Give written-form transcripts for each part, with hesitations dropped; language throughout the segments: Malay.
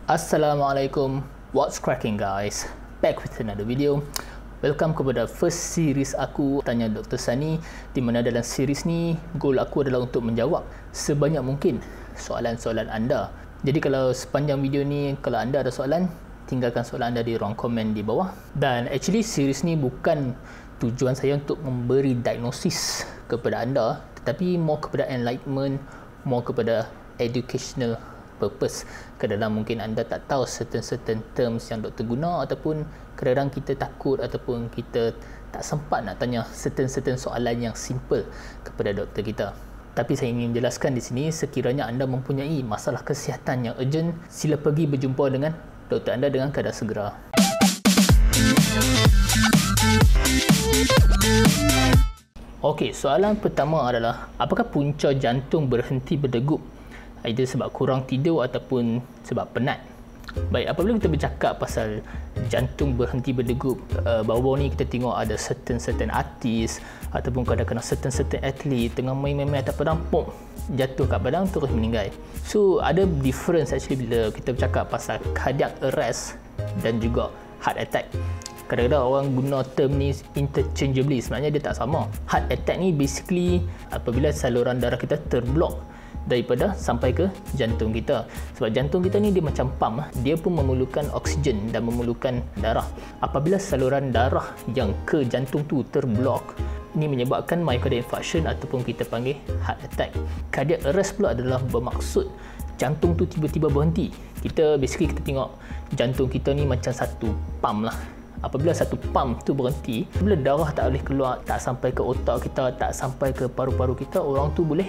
Assalamualaikum, what's cracking guys? Back with another video. Welcome kepada first series aku Tanya Dr. Sani, di mana dalam series ni goal aku adalah untuk menjawab sebanyak mungkin soalan-soalan anda. Jadi kalau sepanjang video ni kalau anda ada soalan, tinggalkan soalan anda di ruang komen di bawah. Dan actually series ni bukan tujuan saya untuk memberi diagnosis kepada anda, tetapi more kepada enlightenment, more kepada educational purpose. Kadang-kadang mungkin anda tak tahu certain terms yang doktor guna, ataupun kadang-kadang kita takut ataupun kita tak sempat nak tanya certain soalan yang simple kepada doktor kita. Tapi saya ingin menjelaskan di sini, sekiranya anda mempunyai masalah kesihatan yang urgent, sila pergi berjumpa dengan doktor anda dengan keadaan segera. Okey, soalan pertama adalah apakah punca jantung berhenti berdegup? Either sebab kurang tidur ataupun sebab penat. Baik, apabila kita bercakap pasal jantung berhenti berdegup, baru-baru ni kita tengok ada certain artis ataupun kadang-kadang certain atlet tengah main-main atas padang, pom, jatuh kat padang terus meninggal. So ada difference actually bila kita bercakap pasal cardiac arrest dan juga heart attack. Kadang-kadang orang guna term ni interchangeably, sebenarnya dia tak sama. Heart attack ni basically apabila saluran darah kita terblok daripada sampai ke jantung kita. Sebab jantung kita ni dia macam pump, dia pun memerlukan oksigen dan memerlukan darah. Apabila saluran darah yang ke jantung tu terblok, ini menyebabkan myocardial infarction ataupun kita panggil heart attack. Cardiac arrest pula adalah bermaksud jantung tu tiba-tiba berhenti. Kita tengok jantung kita ni macam satu pump lah. Apabila satu pump tu berhenti, bila darah tak boleh keluar, tak sampai ke otak kita, tak sampai ke paru-paru kita, orang tu boleh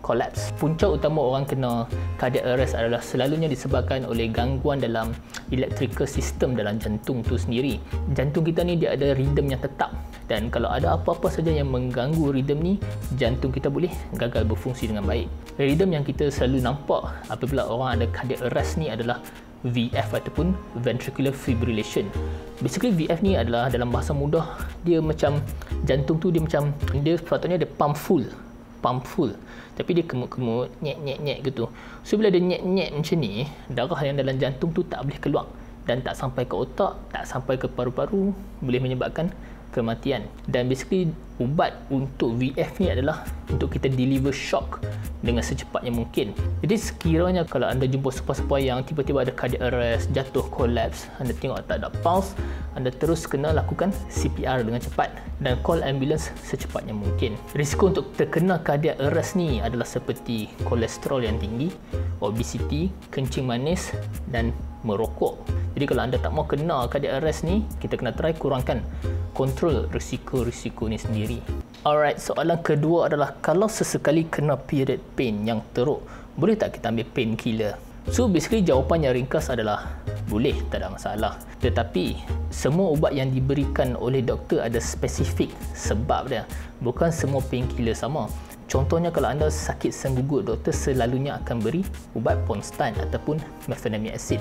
collapse. Punca utama orang kena cardiac arrest adalah selalunya disebabkan oleh gangguan dalam electrical system dalam jantung tu sendiri. Jantung kita ni dia ada rhythm yang tetap, dan kalau ada apa-apa saja yang mengganggu rhythm ni, jantung kita boleh gagal berfungsi dengan baik. Rhythm yang kita selalu nampak apabila orang ada cardiac arrest ni adalah VF ataupun ventricular fibrillation. Basically VF ni adalah dalam bahasa mudah, dia macam jantung tu dia sepatutnya dia pump full, tapi dia kemut-kemut, nyek gitu. So bila dia nyek macam ni, darah yang dalam jantung tu tak boleh keluar dan tak sampai ke otak, tak sampai ke paru-paru, boleh menyebabkan kematian. Dan basically ubat untuk VF ni adalah untuk kita deliver shock dengan secepatnya mungkin. Jadi sekiranya kalau anda jumpa siapa-siapa yang tiba-tiba ada cardiac arrest, jatuh, collapse, anda tengok tak ada pulse, anda terus kena lakukan CPR dengan cepat dan call ambulance secepatnya mungkin. Risiko untuk terkena cardiac arrest ni adalah seperti kolesterol yang tinggi, obesity, kencing manis dan merokok. Jadi kalau anda tak mau kena cardiac arrest ni, kita kena try kurangkan, kontrol risiko-risiko ni sendiri. Alright, soalan kedua adalah kalau sesekali kena period pain yang teruk, boleh tak kita ambil painkiller? So basically jawapan yang ringkas adalah boleh, tak ada masalah. Tetapi semua ubat yang diberikan oleh doktor ada spesifik sebab dia. Bukan semua painkiller sama. Contohnya kalau anda sakit senggugut, doktor selalunya akan beri ubat Ponstan ataupun mefenamic acid.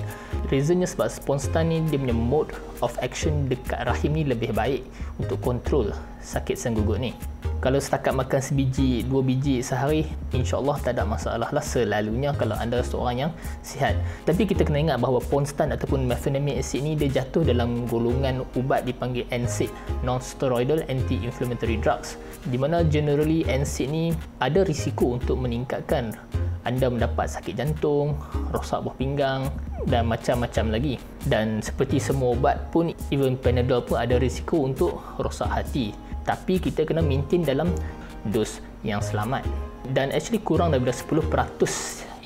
Reasonnya sebab Ponstan ni dia punya mode of action dekat rahim ni lebih baik untuk kontrol sakit senggugut ni. Kalau setakat makan sebiji, 2 biji sehari, insya-Allah tak ada masalah lah selalunya kalau anda seorang yang sihat. Tapi kita kena ingat bahawa Ponstan ataupun mefenamic acid ni dia jatuh dalam golongan ubat dipanggil NSAID, non-steroidal anti-inflammatory drugs, di mana generally NSAID ni ada risiko untuk meningkatkan anda mendapat sakit jantung, rosak buah pinggang dan macam-macam lagi. Dan seperti semua ubat pun, even Panadol pun ada risiko untuk rosak hati. Tapi kita kena maintain dalam dos yang selamat. Dan actually kurang daripada 10%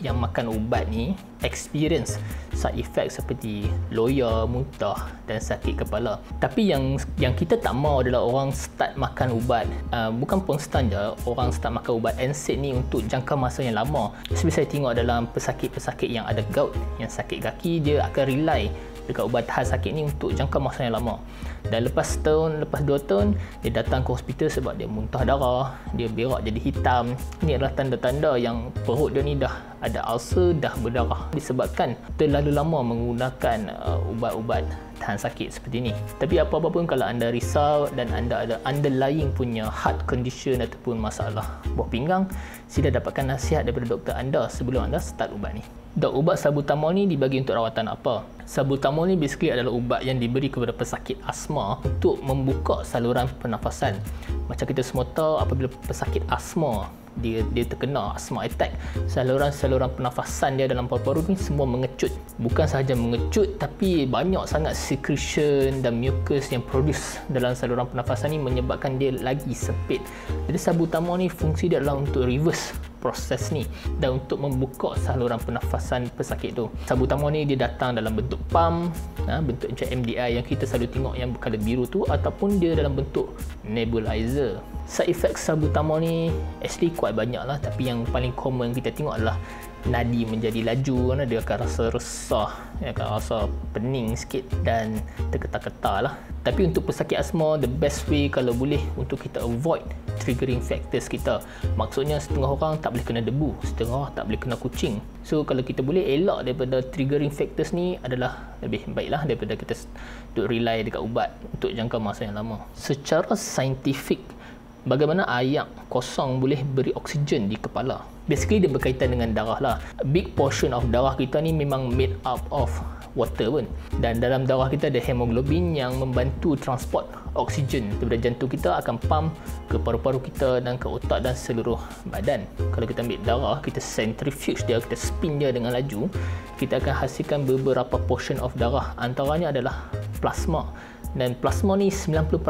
yang makan ubat ni experience side effect seperti loya, muntah dan sakit kepala. Tapi yang kita tak mahu adalah orang start makan ubat, bukan Ponstan je, orang start makan ubat NSAID ni untuk jangka masa yang lama. Seperti saya tengok dalam pesakit-pesakit yang ada gout, yang sakit kaki, dia akan rely dekat ubat tahan sakit ni untuk jangka masa yang lama. Dan lepas setahun, lepas 2 tahun, dia datang ke hospital sebab dia muntah darah, dia berak jadi hitam. Ini adalah tanda-tanda yang perut dia ni dah ada ulcer, dah berdarah disebabkan terlalu lama menggunakan ubat-ubat tahan sakit seperti ini. Tapi apa-apa pun kalau anda risau dan anda ada underlying punya heart condition ataupun masalah buah pinggang, sila dapatkan nasihat daripada doktor anda sebelum anda start ubat ni. Dan ubat salbutamol ni dibagi untuk rawatan apa? Salbutamol ni basically adalah ubat yang diberi kepada pesakit asma untuk membuka saluran pernafasan. Macam kita semua tahu, apabila pesakit asma dia terkena asma attack, saluran-saluran pernafasan dia dalam paru-paru ni semua mengecut. Bukan sahaja mengecut, tapi banyak sangat secretion dan mucus yang produce dalam saluran pernafasan ni menyebabkan dia lagi sempit. Jadi salbutamol ni fungsi dia adalah untuk reverse proses ni dan untuk membuka saluran pernafasan pesakit tu. Salbutamol ni dia datang dalam bentuk pump, bentuk macam MDI yang kita selalu tengok yang bercolour biru tu, ataupun dia dalam bentuk nebulizer. Side effect salbutamol ni actually quite banyak lah, tapi yang paling common kita tengok adalah nadi menjadi laju, dia akan rasa resah, dia akan rasa pening sikit dan terketar-ketar lah. Tapi untuk pesakit asma, the best way kalau boleh untuk kita avoid triggering factors kita. Maksudnya setengah orang tak boleh kena debu, setengah orang tak boleh kena kucing. So kalau kita boleh elak daripada triggering factors ni adalah lebih baiklah daripada kita duk rely dekat ubat untuk jangka masa yang lama. Secara saintifik, bagaimana ayak kosong boleh beri oksigen di kepala? Basically dia berkaitan dengan darah lah. A big portion of darah kita ni memang made up of water pun. Dan dalam darah kita ada hemoglobin yang membantu transport oksigen daripada jantung kita akan pump ke paru-paru kita dan ke otak dan seluruh badan. Kalau kita ambil darah, kita centrifuge dia, kita spin dia dengan laju, kita akan hasilkan beberapa portion of darah. Antaranya adalah plasma. Dan plasma ni 90%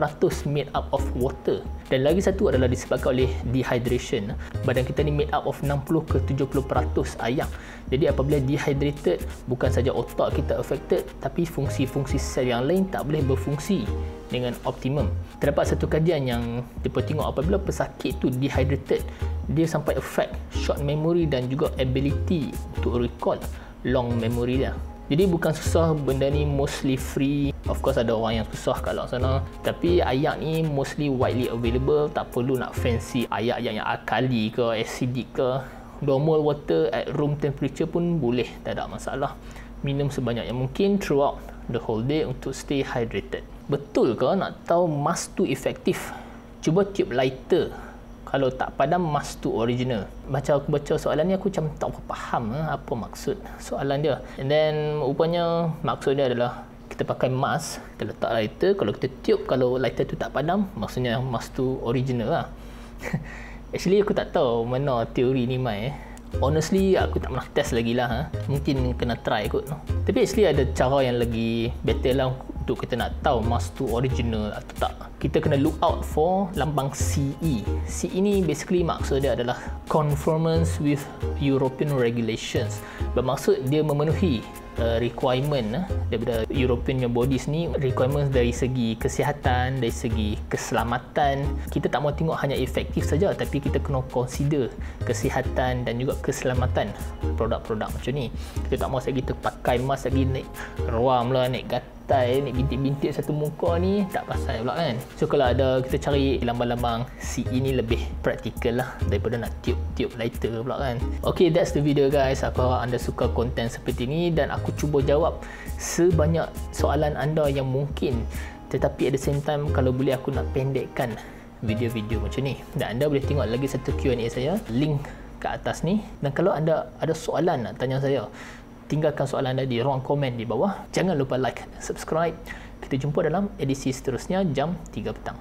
made up of water. Dan lagi satu adalah disebabkan oleh dehydration. Badan kita ni made up of 60 ke 70% ayak. Jadi apabila dehydrated, bukan saja otak kita affected, tapi fungsi-fungsi sel yang lain tak boleh berfungsi dengan optimum. Terdapat satu kajian yang dia tengok apabila pesakit tu dehydrated, dia sampai affect short memory dan juga ability untuk recall long memory dia. Jadi bukan susah, benda ni mostly free. Of course ada orang yang susah kat luar sana, tapi ayak ni mostly widely available. Tak perlu nak fancy ayak yang alkali ke acidic ke. Normal water at room temperature pun boleh, tak ada masalah. Minum sebanyak yang mungkin throughout the whole day untuk stay hydrated. Betul ke nak tahu mask tu efektif? Cuba tube lighter. Kalau tak padam, mask tu original. Aku baca soalan ni, aku macam tak faham apa maksud soalan dia. And then rupanya maksud dia adalah kita pakai mask, kita letak lighter, kalau kita tiup, kalau lighter tu tak padam, maksudnya mask tu original lah. Actually aku tak tahu mana teori ni mai. Honestly aku tak pernah test lagi lah. Mungkin kena try kot. Tapi actually ada cara yang lagi better lah untuk kita nak tahu mask tu original atau tak. Kita kena look out for lambang CE. CE ni basically maksud dia adalah conformance with European regulations. Bermaksud dia memenuhi requirement daripada European bodies ni, requirements dari segi kesihatan, dari segi keselamatan. Kita tak mahu tengok hanya efektif saja, tapi kita kena consider kesihatan dan juga keselamatan produk-produk macam ni. Kita tak mahu lagi terpakai mask lagi naik ruam lah, naik gatai, naik bintik-bintik satu muka ni, tak pasal pula kan. So kalau ada, kita cari lambang-lambang CE ni lebih praktikal lah daripada nak tiup-tiup lighter pula kan. Okay, that's the video guys. Aku harap anda suka konten seperti ni dan aku cuba jawab sebanyak soalan anda yang mungkin. Tetapi at the same time, kalau boleh aku nak pendekkan video-video macam ni. Dan anda boleh tengok lagi satu Q&A saya, link kat atas ni. Dan kalau anda ada soalan nak tanya saya, tinggalkan soalan anda di ruang komen di bawah. Jangan lupa like dan subscribe. Kita jumpa dalam edisi seterusnya jam 3 petang.